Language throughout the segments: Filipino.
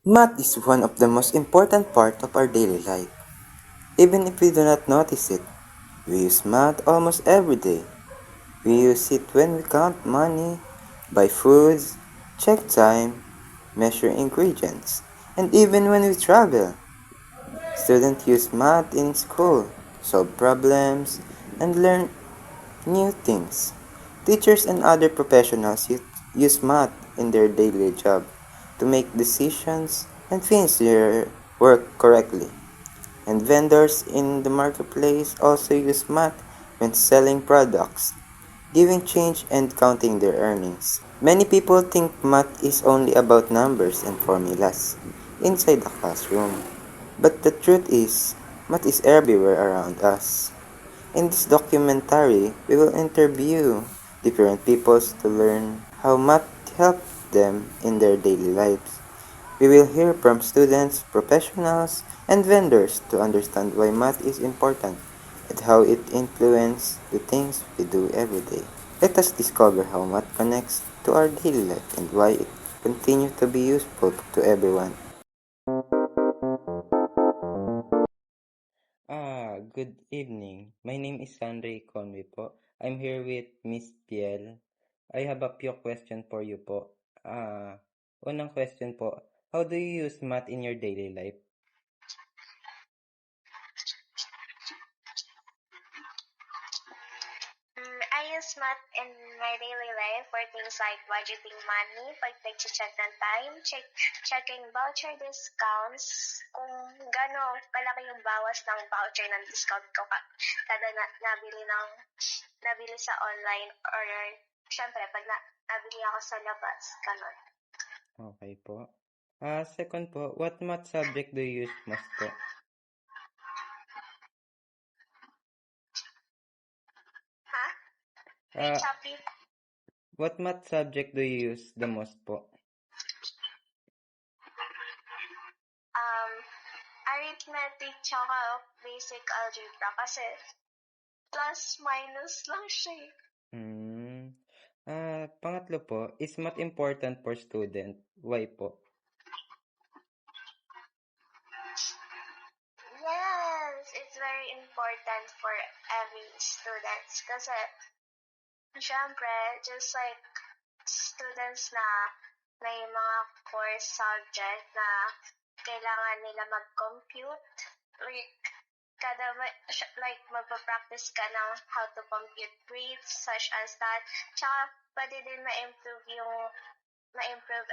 Math is one of the most important parts of our daily life. Even if we do not notice it, we use math almost every day. We use it when we count money, buy foods, check time, measure ingredients, and even when we travel. Students use math in school, solve problems, and learn new things. Teachers and other professionals use math in their daily job to make decisions and finish their work correctly. And vendors in the marketplace also use math when selling products, giving change and counting their earnings. Many people think math is only about numbers and formulas inside the classroom. But the truth is, math is everywhere around us. In this documentary, we will interview different peoples to learn how math helps them in their daily lives. We will hear from students, professionals, and vendors to understand why math is important and how it influences the things we do every day. Let us discover how math connects to our daily life and why it continues to be useful to everyone. Good evening. My name is Sandray Conway po. I'm here with Miss Piel. I have a few questions for you po. Unang question po, how do you use math in your daily life? I use math in my daily life for things like budgeting money, pag nag-check ng time, checking voucher discounts, kung gano'ng kalaki yung bawas ng voucher ng discount ko kada nabili sa online or syempre pag nabili ako sa labas, gano'n. Okay po. Second po, what math subject do you use most po? Ha? Uh, Shopee? what math subject do you use the most po? Arithmetic tsaka basic algebra kasi plus minus lang siya eh. Hmm. Pangatlo po, is math important for student? Why po? Yes, it's very important for every students kasi syempre, just like students na may mga course subject na kailangan nila mag-compute, like, like, magpa-practice ka ng how to compute rates, such as that. Tsaka, pwede din ma-improve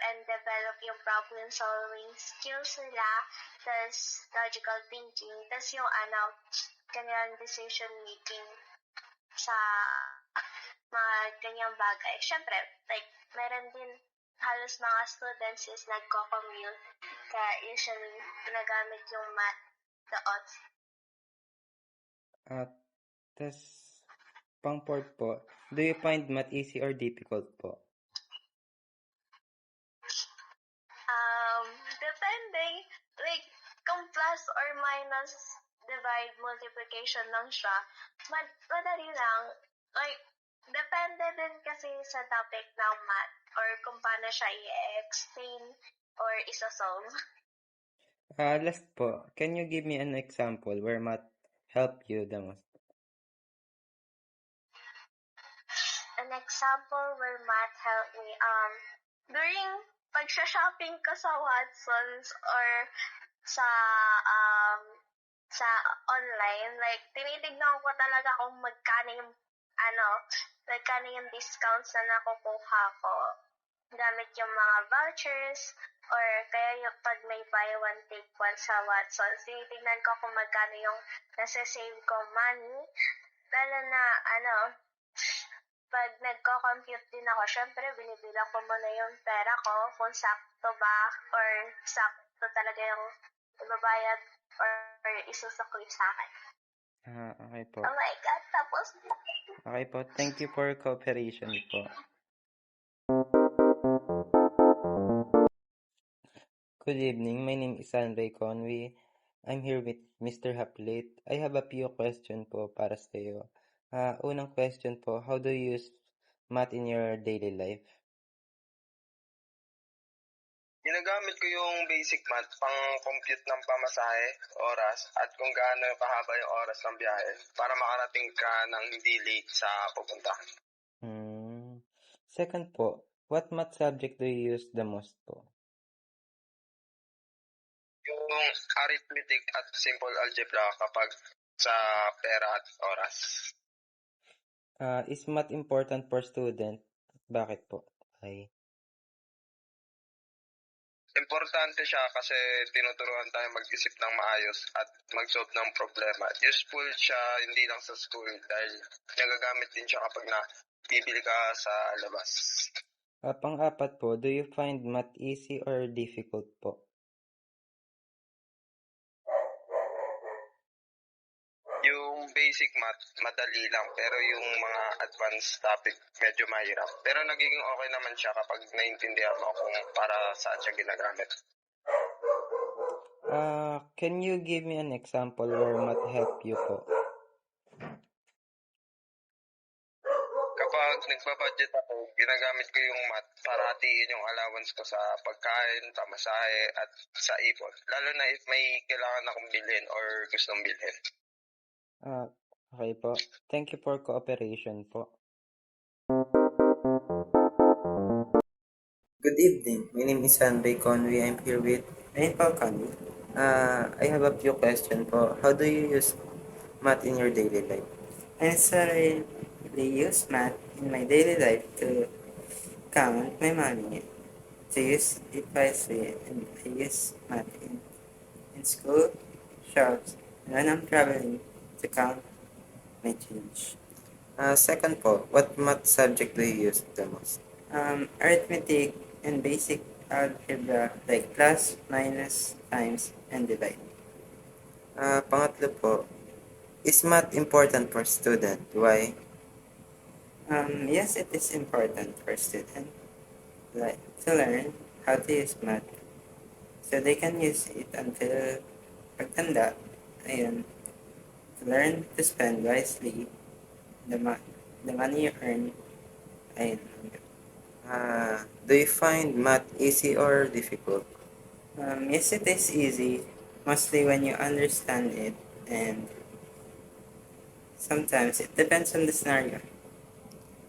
and develop yung problem-solving skills nila, tas logical thinking, tas yung kanilang decision-making sa mga ganyang bagay. Siyempre, like, meron din halos mga students is nagko-commute, kaya usually ginagamit yung math doon. At tas pang fourth po, do you find math easy or difficult po? Depende. Like, kung plus or minus, divide, multiplication lang siya, madali lang. Like, depende din kasi sa topic ng math or kung paano siya i-explain or isa-solve. Last po, can you give me an example where math helped you the most? An example where math helped me, during pag-shopping ko sa Watsons or sa, um, sa online, like, tinitignan ko talaga kung magkano yung discounts na nakukuha ko gamit yung mga vouchers or kaya yung pag may buy one take one sa Watsons, tinitignan ko kung magkano yung nasa-save ko money. Lalo na, pag nagko-compute din ako, syempre binibilang ko muna yung pera ko kung sakto ba or sakto talaga yung ibabayad or isusukli sa akin. Okay po. Oh my God, tapos Okay po, thank you for cooperation po. Good evening, my name is Andre Conway. I'm here with Mr. Haplit. I have a few questions po para sa iyo. Unang question po, how do you use math in your daily life? Ginagamit ko yung basic math pang-compute ng pamasahe, oras, at kung gaano kahaba yung oras ng biyahe para makarating ka ng hindi late sa pupuntahan. Second po, what math subject do you use the most po? Yung arithmetic at simple algebra kapag sa pera at oras. Is math important for student? Bakit po? Importante siya kasi tinuturuan tayo mag-isip ng maayos at mag-solve ng problema. Useful siya hindi lang sa school dahil nagagamit din siya kapag bibili ka sa labas. Pang-apat po, do you find math easy or difficult po? Yung basic math, madali lang. Pero yung mga advanced topic, medyo mahirap. Pero nagiging okay naman siya kapag naintindihan mo kung para saan siya ginagamit. Can you give me an example where math help you po? Kapag nagbabudget ako, ginagamit ko yung math para hatiin yung allowance ko sa pagkain, pamasahe, at sa ipon. Lalo na if may kailangan akong bilhin or gustong bilhin. Okay po. Thank you for cooperation po. Good evening. My name is Hanbay Conway. I'm here with Rainfall Conway. I have a few questions po. How do you use math in your daily life? I necessarily use math in my daily life to count my money, to use it wisely, and I use math in school, shops, and when I'm traveling to count my change. Second po, what math subject do you use the most? Arithmetic and basic algebra like plus, minus, times, and divide. Pangatlo po, is math important for student? Why? Yes, it is important for students to learn how to use math so they can use it until pagtanda. Ayun, to learn to spend wisely the money you earn. Ayun. Do you find math easy or difficult? Yes, it is easy, mostly when you understand it, and sometimes it depends on the scenario.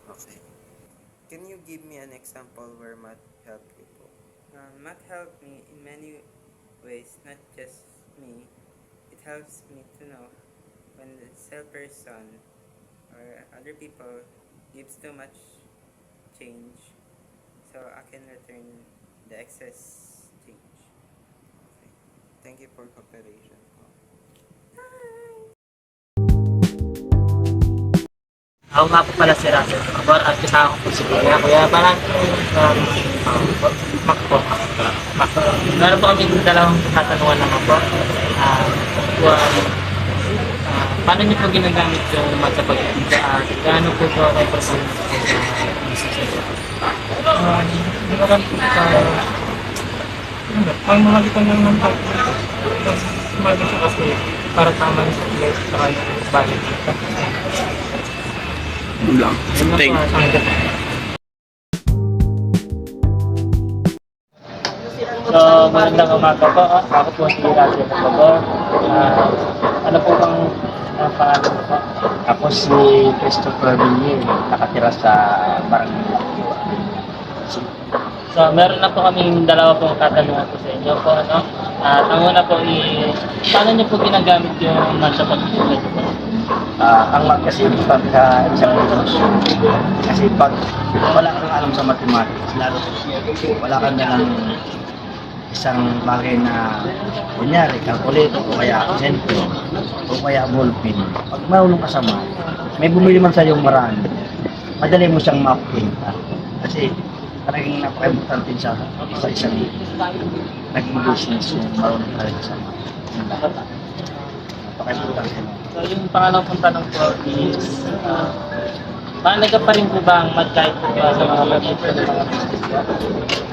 Okay. Can you give me an example where math helped you po? Math helped me in many ways, not just me. It helps me to know when the salesperson or other people gives too much change, so I can return the excess change. Okay. Thank you for cooperation po. Ako nga po pala si Russell Pabor at kasama ko po si Kuya. Kuya, parang Mac po. Mac. Meron po kami dalawang katanungan naman po. Paano niyo po ginagamit yung math sa pag-ibig? Gaano po po kayo po sa Ang mga kita ng number, sumagot siya kasi para tama sa place sa kanya balik. Thank you. So, magandang umaga po. Ako po si Russell Pabor. Ano po bang pangalan mo po? Ako si Christopher Villier, nakatira sa Barangay. So, meron na po kaming dalawa pong tatanungan po sa inyo po. Ano? At ang una po paano niyo po ginagamit yung math sa pag-ibig po? Ang math kasi pagka isang negosyo. Kasi pag wala kang alam sa mathematics, lalo wala kang ng isang bagay na kunyari, calculator o kaya sentro o kaya ballpen. Pag marunong ka sa math, may bumili man sa iyong marami, madali mo siyang mapinta. Kasi talagang napaka-importante sa isang naging business yung marunong ka rin sa math. Napaka-importante. So, yung pangalawang pong tanong po is, mahalaga pa rin po ba ang math kahit po ba sa mga maliit po ng mga business po?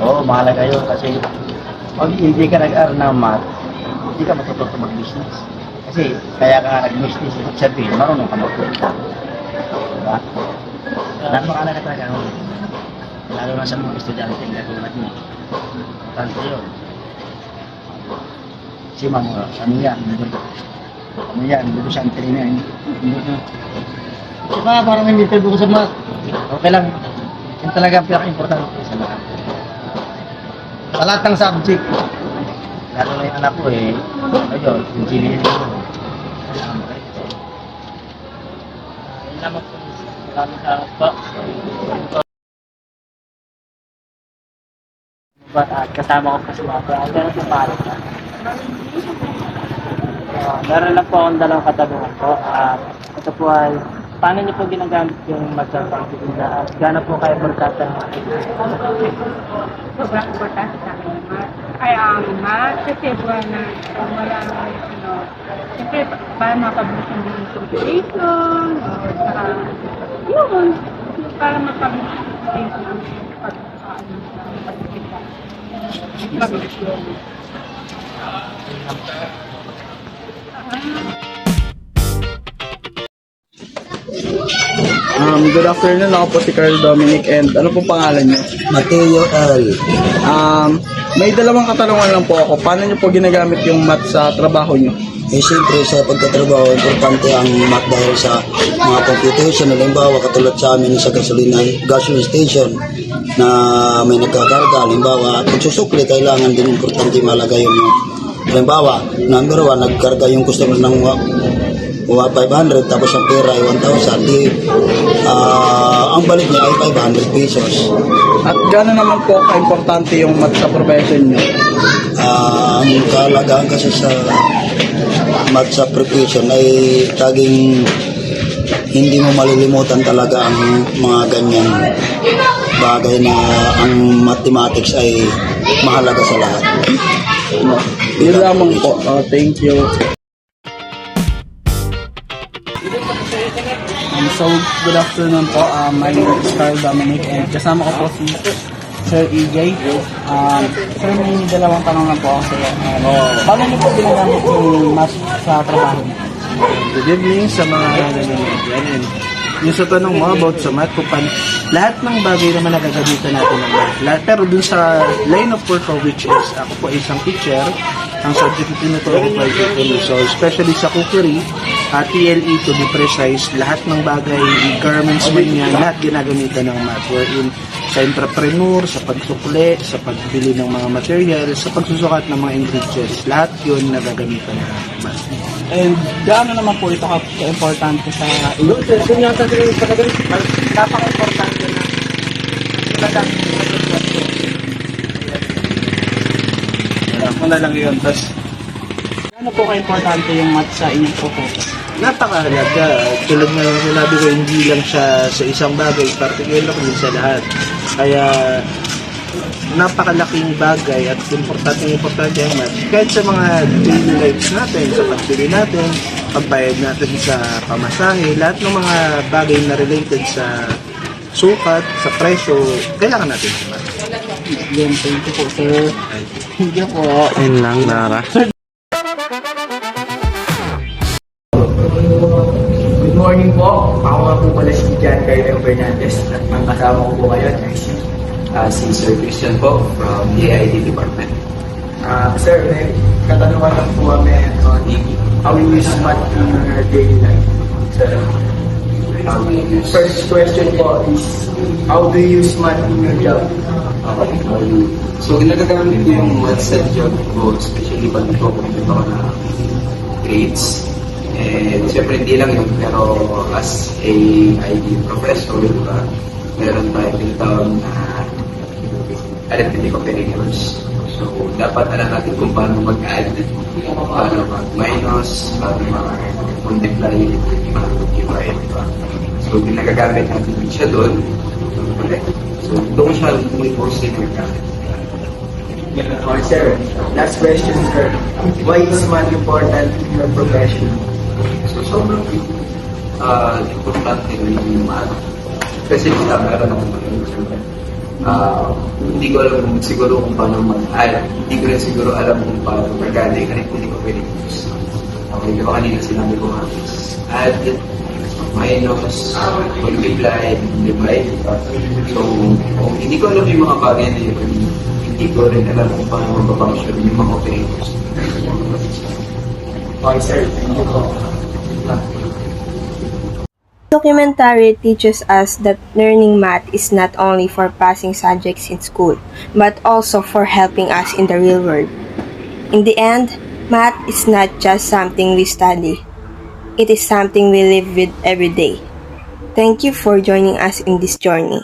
Oo, mahalaga yun kasi pag hindi ka nag-aral ng math, hindi ka matututo mag-business. Kasi kaya ka nag-business, ibig sabihin, marunong ka mag-business. Diba? Napakalaga talaga, no? Lalo na sa mga estudyante na tulad mo. Tanto yun. Kasi mga, ano yan, dito sa antrina yun. Diba, parang hindi tayo ko sa mga, okay lang. Yan talaga ang pinaka-importante sa lahat. Sa lahat ng subject. Lalo na yung anak ko ayun, engineer ko. Yun naman po. Maraming salamat po. At kasama ko po si Mata. Ano sa pala? Meron lang po akong dalawang katanungan po. Ito po ay, paano niyo po ginagamit yung magkakapagpipila at gano'n po kayo importante ng Sobrang importante sa akin yung math. Kaya ang math, kasi wala na, siyempre, para mapabilis yung computation, o saka, yun, para mapabilis yung pagpipila. Mabilis yun. Good afternoon, ako po si Carl Dominic and ano po pangalan niyo? Mateo L. May dalawang katanungan lang po ako. Paano niyo po ginagamit yung math sa trabaho niyo? Siyempre sa pagkatrabaho, importante ang math dahil sa mga computation. Halimbawa, katulad sa amin sa gasoline station na may nagkakarga. Halimbawa, pagsusukli, kailangan din importante malagay yung halimbawa, number 1, nagkarga yung customer ng 500 tapos ang pera ay 1,000. Ang balik niya ay 500 pesos. At gano'n naman po ka-importante yung math sa profession niyo? Ang kaalagaan kasi sa math sa profession ay taging hindi mo malilimutan talaga ang mga ganyang bagay na ang mathematics ay mahalaga sa lahat. Yun lamang po. Thank you. So, good afternoon po. My name is Carl Dominic and kasama ko po si Sir EJ. Sir, may dalawang tanong lang po ako sa iyo. Paano niyo po ginagamit yung math sa trabaho niyo? Good evening sa mga nanonood yan. Yung sa tanong mo about sa math, kung lahat ng bagay naman nagagamitan natin ng math. Pero dun sa line of work ko, which is ako po isang teacher, ang subject na tinuturo ko ay cookery. So especially sa cookery, TLE to be precise, lahat ng bagay, garments man yan, lahat ginagamitan ng math. Wherein sa entrepreneur, sa pagsukli, sa pagbili ng mga materials, sa pagsusukat ng mga ingredients, lahat yun nagagamitan ng math. And gaano naman po ito ka-importante sa Napaka-importante na ako na lang yun. Tapos gaano po ka-importante yung math sa inyong focus? napakahalaga. Tulad na sinabi ko, hindi lang siya sa isang bagay, particular din sa lahat. Kaya napakalaking bagay at importante ang math. Kahit sa mga daily lives natin, sa pagbili natin, pagbayad natin sa pamasahe, lahat ng mga bagay na related sa sukat, sa presyo, kailangan natin ng math. Yan, thank you po, sir. Thank you po. Ayun lang, Nara. Good morning po. Ako nga po pala si Jan Carlo Fernandez at ang kasama ko po ngayon ay si Sir Christian po from the AIT Department. Sir, may katanungan lang po kami on how you use math in your daily life. Sir, first question po is, how do you use math in your job? So, ginagamit ko yung math sa job ko, especially pag nagpo-compute ako na grades. And siyempre hindi lang yun, pero as a IT professor, meron tayong tinatawag na arithmetic operators. So, dapat alam natin kung paano mag-add, paano mag-minus, paano mag-multiply, paano mag-divide, diba? So, ginagagamit natin siya doon. Okay. So, doon siya mostly ginagamit. Sir, last question, sir. Why is math important in your profession? So, sobrang importante rin yung math. Kasi meron akong hindi ko alam siguro kung paano hindi ko rin siguro alam kung paano magaling kahit hindi ko pwede use. Okay, di ba kanina sinabi ko nga add, minus, multiply, divide. So, hindi ko alam yung mga bagay na yun, hindi ko rin alam kung paano mapafunction yung mga operators. Okay, sir. Thank you po. Documentary teaches us that learning math is not only for passing subjects in school, but also for helping us in the real world. In the end, math is not just something we study. It is something we live with every day. Thank you for joining us in this journey.